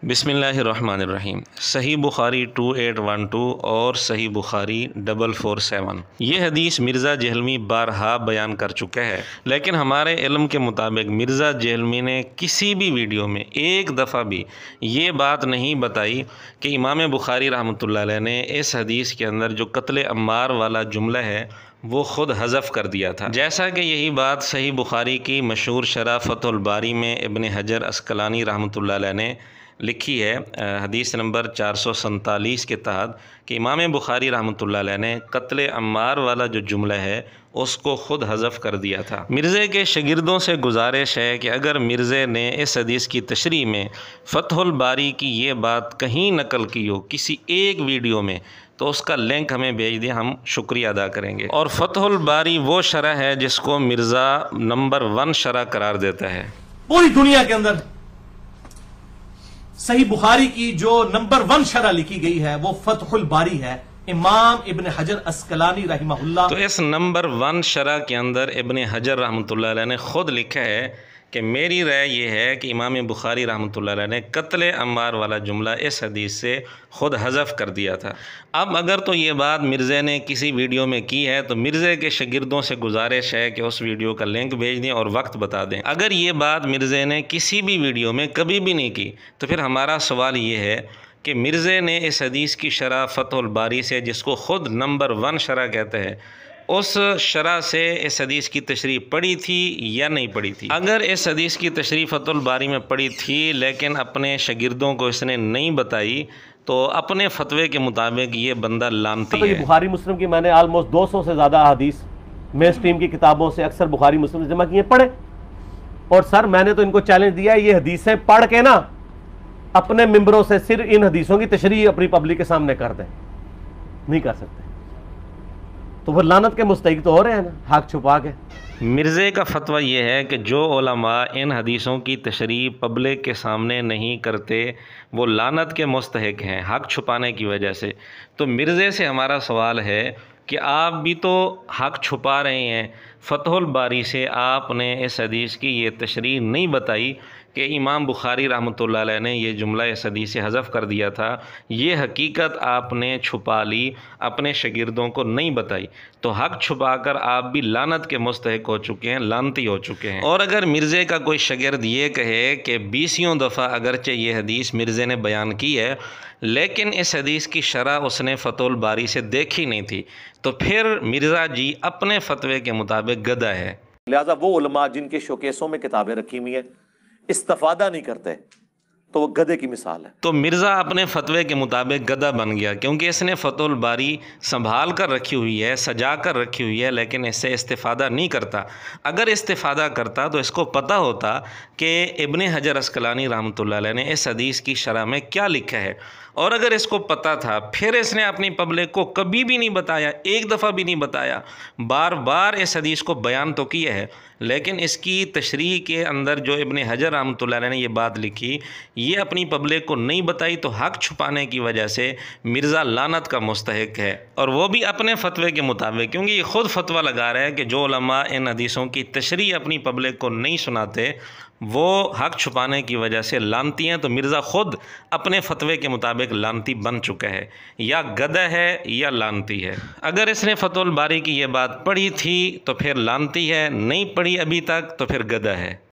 बिस्मिल्लाहिर्रहमानिर्रहीम। सही बुखारी 2812 और सही बुखारी 447। ये हदीस मिर्ज़ा जहलमी बारहा बयान कर चुके हैं, लेकिन हमारे इल्म के मुताबिक मिर्ज़ा जहलमी ने किसी भी वीडियो में एक दफ़ा भी ये बात नहीं बताई कि इमाम बुखारी रहमतुल्लाह अलैह ने इस हदीस के अंदर जो कत्ल अम्मार वाला जुमला है वो ख़ुद हज़फ़ कर दिया था। जैसा कि यही बात सही बुखारी की मशहूर शरह फ़तहुल बारी में इब्न हजर अस्क़लानी रहमतुल्लाह अलैह ने लिखी है, हदीस नंबर 447 के तहत कि इमाम बुखारी रहमतुल्लाह अलैह ने कत्ल अम्मार वाला जो जुमला है उसको ख़ुद हज़फ़ कर दिया था। मिर्ज़े के शागिर्दों से गुजारिश है कि अगर मिर्ज़े ने इस हदीस की तशरीह में फ़तहुल बारी की ये बात कहीं नकल की हो किसी एक वीडियो में, तो उसका लिंक हमें भेज दें, हम शुक्रिया अदा करेंगे। और फ़तहुल बारी वो शरह है जिसको मिर्ज़ा नंबर 1 शरह करार देता है। पूरी दुनिया के अंदर सही बुखारी की जो नंबर 1 शरह लिखी गई है वो फ़तहुल बारी है, इमाम इब्न हजर अस्क़लानी रहमहुल्लाह। तो इस नंबर 1 शरह के अंदर इब्न हजर रहमतुल्लाह अलैह ने ख़ुद लिखा है कि मेरी राय ये है कि इमाम बुखारी रहमतुल्लाह अलैह ने कत्ल अम्मार वाला जुमला इस हदीस से ख़ुद हज़फ़ कर दिया था। अब अगर तो ये बात मिर्ज़े ने किसी वीडियो में की है तो मिर्ज़े के शागिर्दों से गुजारिश है कि उस वीडियो का लिंक भेज दें और वक्त बता दें। अगर ये बात मिर्ज़े ने किसी भी वीडियो में कभी भी नहीं की तो फिर हमारा सवाल ये है कि मिर्ज़े ने इस हदीस की शरह फ़तहुल बारी से, जिसको ख़ुद नंबर 1 शरह कहते हैं, उस शरह से इस हदीस की तशरीह पढ़ी थी या नहीं पढ़ी थी। अगर इस हदीस की तशरीह फ़तहुल बारी में पढ़ी थी लेकिन अपने शागिर्दों को इसने नहीं बताई तो अपने फतवे के मुताबिक ये बंदा लानती है। बुखारी मुस्लिम की मैंने आलमोस्ट 200 से ज़्यादा हदीस मेन स्ट्रीम की किताबों से अक्सर बुखारी मुस्लिम जमा किए पढ़े, और सर मैंने तो इनको चैलेंज दिया ये हदीसें पढ़ के ना अपने मिंबरों से सिर्फ इन हदीसों की तशरीह अपनी पब्लिक के सामने कर दें। नहीं कर सकते तो फिर लानत के मुस्तहिक तो हो रहे हैं ना, हक छुपा के। मिर्ज़े का फतवा ये है कि जो उलमा इन हदीसों की तशरीह पब्लिक के सामने नहीं करते वो लानत के मुस्तहिक हैं हक छुपाने की वजह से। तो मिर्ज़े से हमारा सवाल है कि आप भी तो हक छुपा रहे हैं। फ़तहुल बारी से आपने इस हदीस की ये तशरीह नहीं बताई कि इमाम बुखारी रहमतुल्लाह अलैह ने ये जुमला इस हदीस से हज़फ़ कर दिया था, ये हकीकत आपने छुपा ली, अपने शागिर्दों को नहीं बताई, तो हक छुपाकर आप भी लानत के मुस्तहिक हो चुके हैं, लानती हो चुके हैं। और अगर मिर्ज़े का कोई शागिर्द ये कहे कि 20 दफ़ा अगरचे ये हदीस मिर्ज़े ने बयान की है लेकिन इस हदीस की शरह उसने फ़तहुल बारी से देखी नहीं थी, तो फिर मिर्ज़ा जी अपने फतवे के मुताबिक गधा है। लिहाजा वो उलमा जिनके शोकेसों में किताबें रखी हुई हैं इस्तेफादा नहीं करते तो वो गधे की मिसाल है। तो मिर्ज़ा अपने फतवे के मुताबिक गधा बन गया क्योंकि इसने फ़तहुल बारी संभाल कर रखी हुई है, सजा कर रखी हुई है, लेकिन इससे इस्तिफ़ादा नहीं करता। अगर इस्तिफ़ादा करता तो इसको पता होता कि इब्न हजर अस्क़लानी रहमतुल्लाह अलैह ने इस हदीस की शरह में क्या लिखा है, और अगर इसको पता था फिर इसने अपनी पब्लिक को कभी भी नहीं बताया, एक दफ़ा भी नहीं बताया। बार बार इस हदीस को बयान तो किया है लेकिन इसकी तशरीह के अंदर जो इब्न हजर रहमतुल्लाह अलैह ने ये बात लिखी ये अपनी पब्लिक को नहीं बताई, तो हक छुपाने की वजह से मिर्ज़ा लानत का मुस्तहिक है, और वो भी अपने फतवे के मुताबिक, क्योंकि ये ख़ुद फतवा लगा रहा है कि जो उलमा इन हदीसों की तशरीह अपनी पब्लिक को नहीं सुनाते वो हक छुपाने की वजह से लानती हैं। तो मिर्ज़ा ख़ुद अपने फतवे के मुताबिक लानती बन चुका है, या गधा है या लानती है। अगर इसने फ़तहुल बारी की ये बात पढ़ी थी तो फिर लानती है, नहीं पढ़ी अभी तक तो फिर गधा है।